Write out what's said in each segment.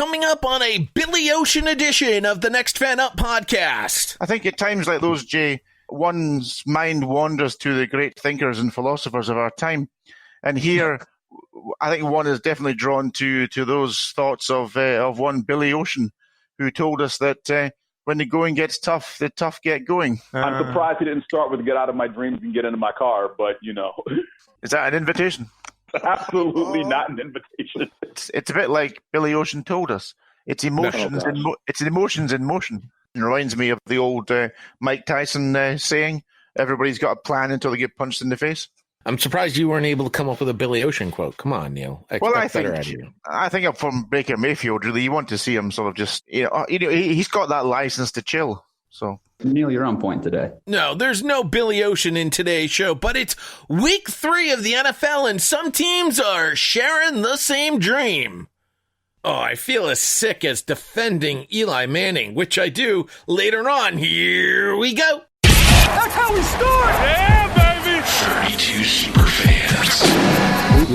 coming up on a Billy Ocean edition of the Next Fan Up podcast. I think at times like those, Jay, one's mind wanders to the great thinkers and philosophers of our time. And here, I think one is definitely drawn to those thoughts of one Billy Ocean, who told us that when the going gets tough, the tough get going. I'm surprised he didn't start with get out of my dreams and get into my car, but, you know. Is that an invitation? Absolutely not an invitation. It's a bit like Billy Ocean told us. It's emotions. It's emotions in motion. It reminds me of the old Mike Tyson saying, "Everybody's got a plan until they get punched in the face." I'm surprised you weren't able to come up with a Billy Ocean quote. Come on, Neil. I think I'm from Baker Mayfield. Really, you want to see him sort of just, he's got that license to chill. So, Neil, you're on point today. No, there's no Billy Ocean in today's show, but it's week 3 of the NFL, and some teams are sharing the same dream. Oh, I feel as sick as defending Eli Manning, which I do later on. Here we go. That's how we start. Yeah, baby. 32 SuperFans.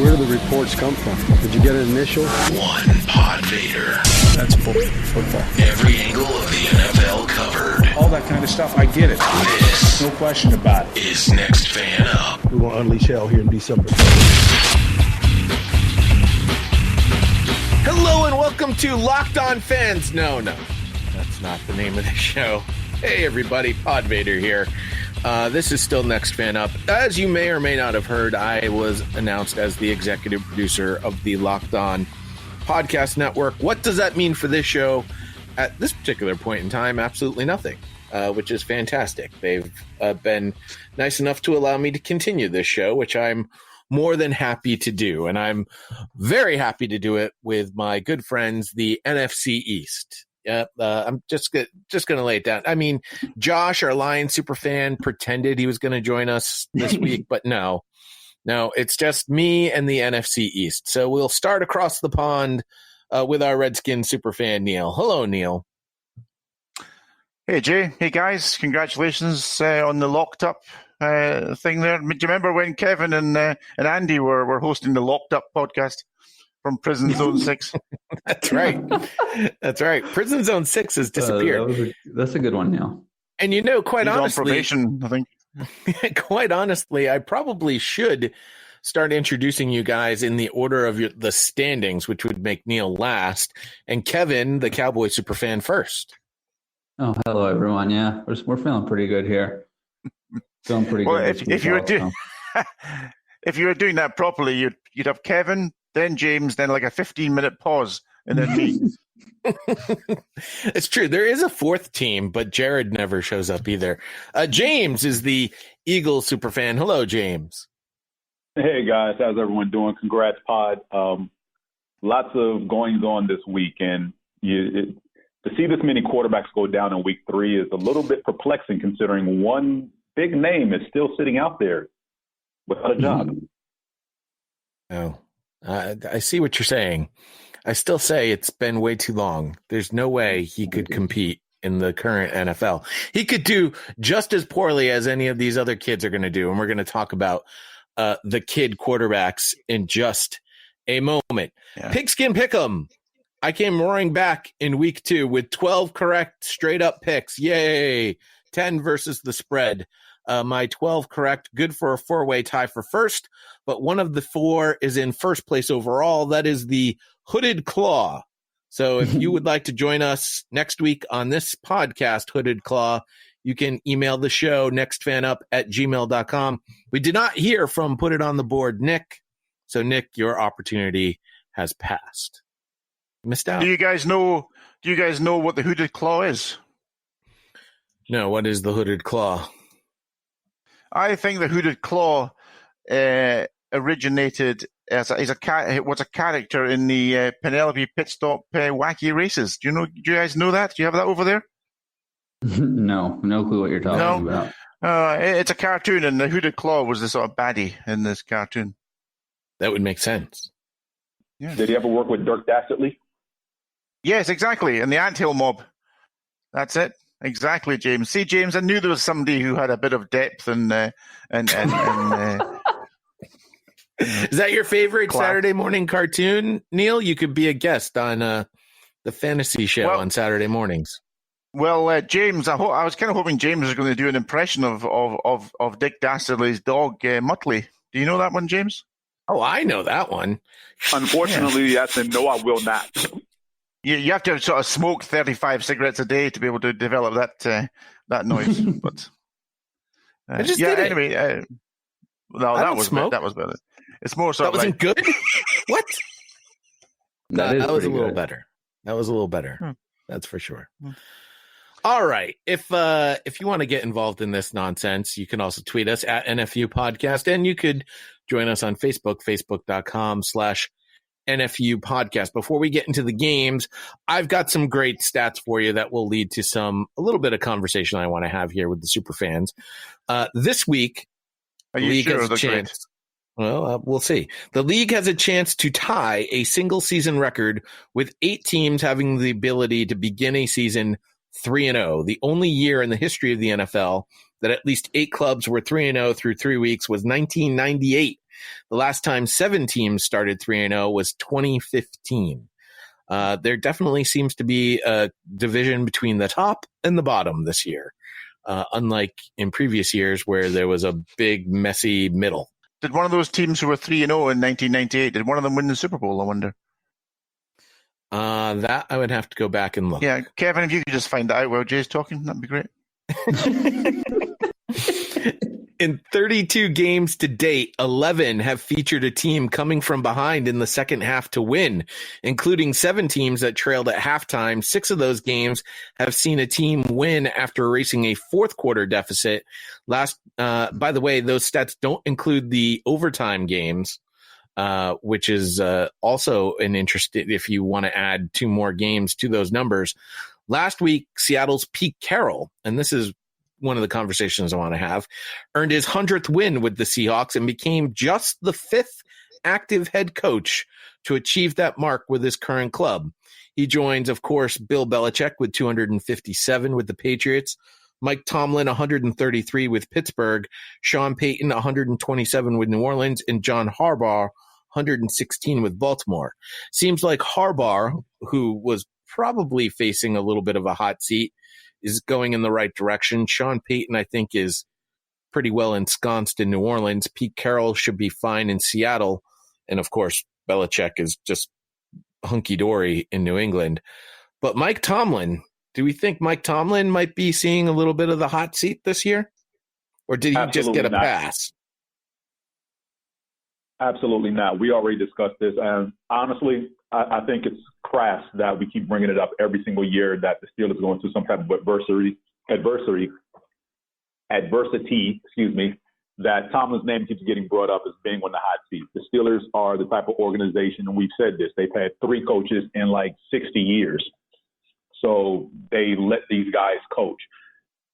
Where do the reports come from? Did you get an initial? 1 PodVader. That's football. Every angle of the NFL covered. All that kind of stuff, I get it. This, no question about it, is Next Fan Up. We're going to unleash hell here in December. Hello and welcome to Locked On Fans. No, that's not the name of the show. Hey, everybody, PodVader here. This is still Next Fan Up. As you may or may not have heard, I was announced as the executive producer of the Locked On Podcast Network. What does that mean for this show? At this particular point in time, absolutely nothing, which is fantastic. They've been nice enough to allow me to continue this show, which I'm more than happy to do. And I'm very happy to do it with my good friends, the NFC East. I'm just going to lay it down. I mean, Josh, our Lions superfan, pretended he was going to join us this week, but no, it's just me and the NFC East. So we'll start across the pond with our Redskins superfan, Neil. Hello, Neil. Hey, Jay. Hey, guys. Congratulations on the Locked Up thing there. Do you remember when Kevin and Andy were hosting the Locked Up podcast from Prison Zone 6? That's right. That's right. Prison Zone 6 has disappeared. That's a good one, Neil. And quite honestly, on probation, I think. Quite honestly, I probably should start introducing you guys in the order of the standings, which would make Neil last, and Kevin, the Cowboys superfan, first. Oh, hello, everyone. Yeah, we're feeling pretty good here. Feeling pretty good. Well, if you were doing that properly, you'd have Kevin, then James, then like a 15-minute pause, and then me. It's true. There is a fourth team, but Jared never shows up either. James is the Eagles superfan. Hello, James. Hey, guys. How's everyone doing? Congrats, Pod. Lots of goings on this week, and to see this many quarterbacks go down in week 3 is a little bit perplexing, considering one big name is still sitting out there without a job. Oh, I see what you're saying. I still say it's been way too long. There's no way he could compete in the current NFL. He could do just as poorly as any of these other kids are going to do. And we're going to talk about the kid quarterbacks in just a moment. Yeah. Pigskin Pick'em. I came roaring back in week 2 with 12 correct straight up picks. Yay. 10 versus the spread. My 12 correct, good for a 4-way tie for first, but one of the 4 is in first place overall. That is the Hooded Claw. So if you would like to join us next week on this podcast, Hooded Claw, you can email the show nextfanup@gmail.com. We did not hear from Put It On the Board, Nick. So Nick, your opportunity has passed. Missed out. Do you guys know what the Hooded Claw is? No, what is the Hooded Claw? I think the Hooded Claw originated was a character in the Penelope Pitstop Wacky Races. Do you guys know that? Do you have that over there? No clue what you're talking about. It's a cartoon, and the Hooded Claw was the sort of baddie in this cartoon. That would make sense. Yeah. Did he ever work with Dirk Dastardly? Yes, exactly. And the Anthill Mob. That's it. Exactly, James. See, James, I knew there was somebody who had a bit of depth and Is that your favorite Saturday morning cartoon, Neil? You could be a guest on The fantasy show on Saturday mornings. Well, James, I was kind of hoping James was going to do an impression of Dick Dastardly's dog, Muttley. Do you know that one, James? Oh, I know that one. Unfortunately, yes, and no, I will not. You have to sort of smoke 35 cigarettes a day to be able to develop that noise. But I just did it. Anyway, no, that was better. It's more sort that of wasn't good. What? That was a little good. better. That was a little better. Hmm. That's for sure. All right. If you want to get involved in this nonsense, you can also tweet us at NFU Podcast, and you could join us on Facebook, facebook.com/NFU Podcast. Before we get into the games, I've got some great stats for you that will lead to a little bit of conversation I want to have here with the super fans. This week, Are the you league sure has a chance. Well, we'll see. The league has a chance to tie a single season record with 8 teams having the ability to begin a season 3-0. The only year in the history of the NFL that at least 8 clubs were 3-0 through 3 weeks was 1998. The last time 7 teams started 3-0 was 2015. There definitely seems to be a division between the top and the bottom this year, unlike in previous years where there was a big, messy middle. Did one of those teams who were 3-0 in 1998, did one of them win the Super Bowl, I wonder? That I would have to go back and look. Yeah, Kevin, if you could just find that out while Jay's talking, that'd be great. In 32 games to date, 11 have featured a team coming from behind in the second half to win, including 7 teams that trailed at halftime. 6 of those games have seen a team win after erasing a fourth quarter deficit. By the way, those stats don't include the overtime games, which is also an interesting if you want to add 2 more games to those numbers. Last week, Seattle's Pete Carroll, and this is one of the conversations I want to have, earned his 100th win with the Seahawks and became just the 5th active head coach to achieve that mark with his current club. He joins, of course, Bill Belichick with 257 with the Patriots, Mike Tomlin 133 with Pittsburgh, Sean Payton 127 with New Orleans, and John Harbaugh 116 with Baltimore. Seems like Harbaugh, who was probably facing a little bit of a hot seat, is going in the right direction. Sean Payton, I think, is pretty well ensconced in New Orleans. Pete Carroll should be fine in Seattle. And, of course, Belichick is just hunky-dory in New England. But Mike Tomlin, do we think Mike Tomlin might be seeing a little bit of the hot seat this year? Or did he just get a pass? Absolutely not. We already discussed this. And honestly, I think it's crass that we keep bringing it up every single year that the Steelers are going through some type of adversity, that Tomlin's name keeps getting brought up as being on the hot seat. The Steelers are the type of organization, and we've said this, they've had 3 coaches in like 60 years. So they let these guys coach.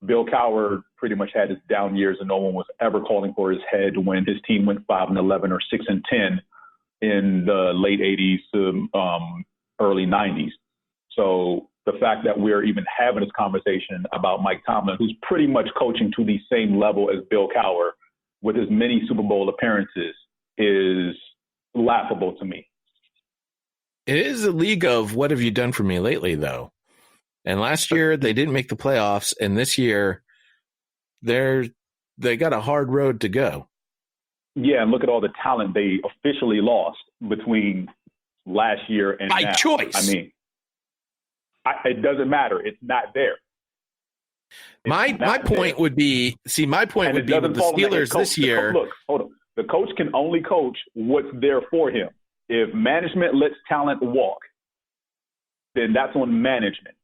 Bill Cowher pretty much had his down years, and no one was ever calling for his head when his team went 5-11 or 6-10 in the late 80s to early 90s. So the fact that we're even having this conversation about Mike Tomlin, who's pretty much coaching to the same level as Bill Cowher with his many Super Bowl appearances, is laughable to me. It is a league of what have you done for me lately, though. And last year they didn't make the playoffs, and this year they got a hard road to go. Yeah, and look at all the talent they officially lost between last year and by now. Choice. I mean, it doesn't matter. It's not there. My point would be with the Steelers this year. Look, hold on. The coach can only coach what's there for him. If management lets talent walk, then that's on management.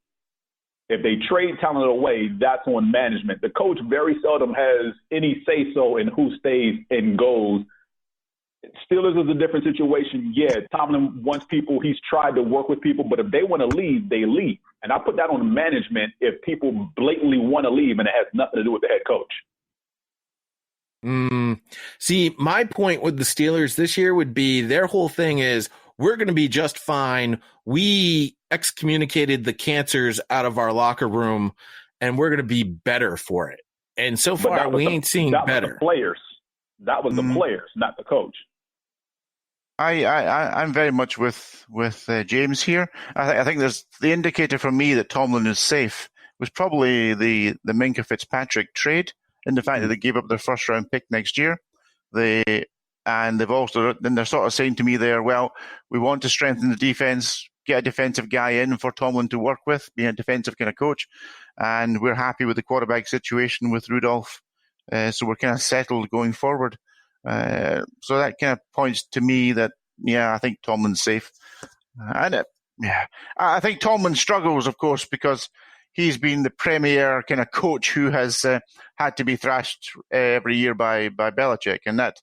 If they trade talent away, that's on management. The coach very seldom has any say-so in who stays and goes. Steelers is a different situation. Yeah, Tomlin wants people. He's tried to work with people, but if they want to leave, they leave. And I put that on management if people blatantly want to leave and it has nothing to do with the head coach. See, my point with the Steelers this year would be their whole thing is we're going to be just fine. We excommunicated the cancers out of our locker room, and we're going to be better for it. And so far, we ain't seeing better. That was the players, not the coach. I'm very much with James here. I think there's the indicator for me that Tomlin is safe was probably the Minkah Fitzpatrick trade, and the fact that they gave up their first round pick next year. They're sort of saying to me there, well, we want to strengthen the defense, get a defensive guy in for Tomlin to work with, be a defensive kind of coach, and we're happy with the quarterback situation with Rudolph, so we're kind of settled going forward. So that kind of points to me that, I think Tomlin's safe. I think Tomlin struggles, of course, because he's been the premier kind of coach who has had to be thrashed every year by Belichick, and that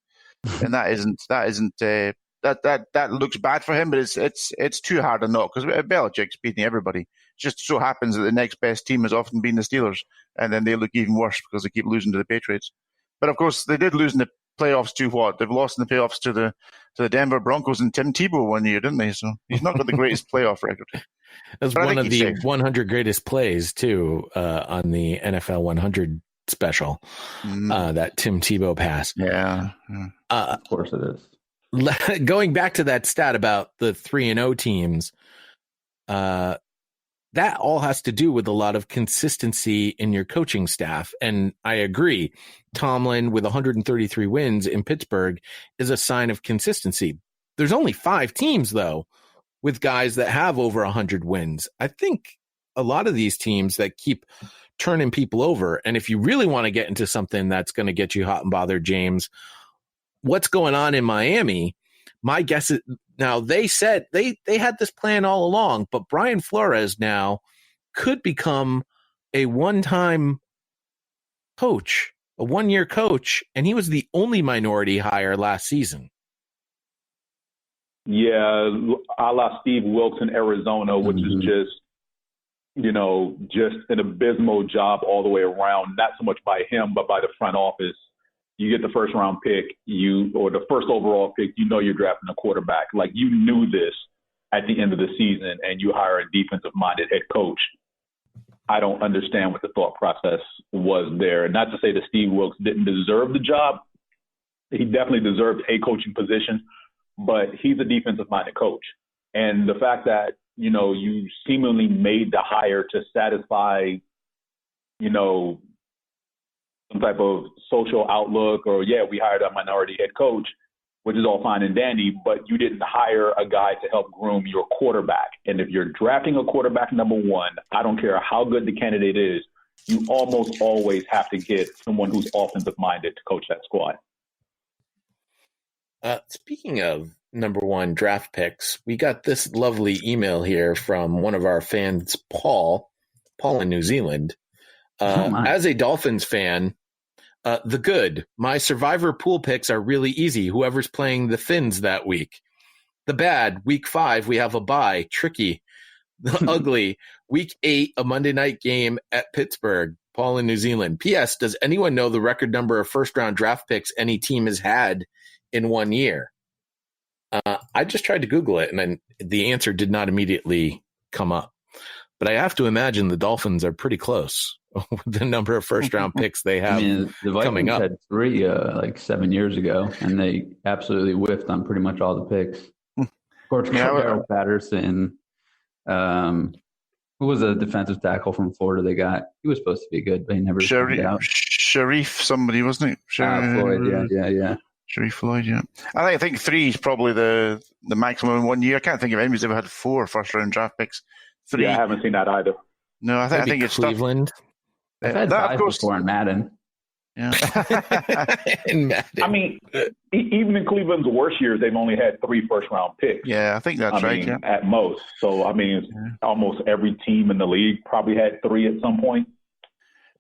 looks bad for him. But it's too hard to knock because Belichick's beating everybody. It just so happens that the next best team has often been the Steelers, and then they look even worse because they keep losing to the Patriots. But of course, they did lose in the playoffs to what? They've lost in the playoffs to the Denver Broncos and Tim Tebow one year, didn't they? So he's not got the greatest playoff record. That's one of the 100 greatest plays, too, on the NFL 100 special, that Tim Tebow pass. Yeah. Of course it is. Going back to that stat about the 3-0 teams, that all has to do with a lot of consistency in your coaching staff. And I agree, Tomlin with 133 wins in Pittsburgh is a sign of consistency. There's only 5 teams, though, with guys that have over 100 wins. I think a lot of these teams that keep turning people over, and if you really want to get into something that's going to get you hot and bothered, James, what's going on in Miami? My guess is, now they said they had this plan all along, but Brian Flores now could become a one-time coach, a one-year coach, and he was the only minority hire last season. Yeah, a la Steve Wilkes in Arizona, which is just an abysmal job all the way around, not so much by him, but by the front office. You get the first round pick, or the first overall pick, you're drafting a quarterback. Like, you knew this at the end of the season, and you hire a defensive-minded head coach. I don't understand what the thought process was there. Not to say that Steve Wilkes didn't deserve the job. He definitely deserved a coaching position, but he's a defensive-minded coach. And the fact that, you seemingly made the hire to satisfy, some type of social outlook, or we hired a minority head coach, which is all fine and dandy, but you didn't hire a guy to help groom your quarterback. And if you're drafting a quarterback number one, I don't care how good the candidate is, you almost always have to get someone who's offensive minded to coach that squad. Speaking of number one draft picks, we got this lovely email here from one of our fans, Paul in New Zealand. As a Dolphins fan, my Survivor pool picks are really easy. Whoever's playing the Finns that week. The bad, week 5, we have a bye. Tricky. The ugly, week 8, a Monday night game at Pittsburgh. Paul in New Zealand. P.S. Does anyone know the record number of first-round draft picks any team has had in 1 year? I just tried to Google it, and then the answer did not immediately come up. But I have to imagine the Dolphins are pretty close with the number of first-round picks they have the Vikings coming up. Had 3 7 years ago, and they absolutely whiffed on pretty much all the picks. Of course, Cordero Patterson, who was a defensive tackle from Florida they got. He was supposed to be good, but he never turned out. Sharif somebody, wasn't it? Floyd, yeah. Sharif Floyd, yeah. I think 3 is probably the maximum in 1 year. I can't think of anyone who's ever had 4 first-round draft picks. 3. Yeah, I haven't seen that either. No, I think it's Cleveland. I've had 5 before in Madden. Yeah. In Madden. I mean, even in Cleveland's worst years, they've only had 3 first-round picks. Yeah, I think that's right. At most. So, almost every team in the league probably had 3 at some point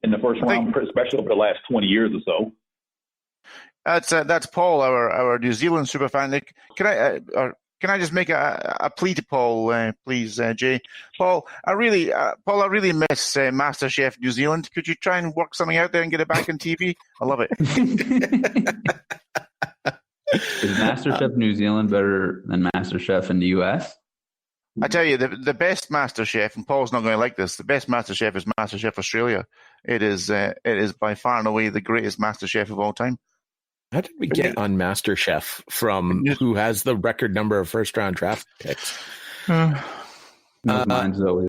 in the first round, especially over the last 20 years or so. That's Paul, our New Zealand superfan. Can I just make a plea to Paul, please, Jay? Paul, I really miss MasterChef New Zealand. Could you try and work something out there and get it back on TV? I love it. Is MasterChef New Zealand better than MasterChef in the U.S.? I tell you, the best MasterChef, and Paul's not going to like this, the best MasterChef is MasterChef Australia. It is by far and away the greatest MasterChef of all time. How did we get on MasterChef from who has the record number of first round draft picks? Mine's always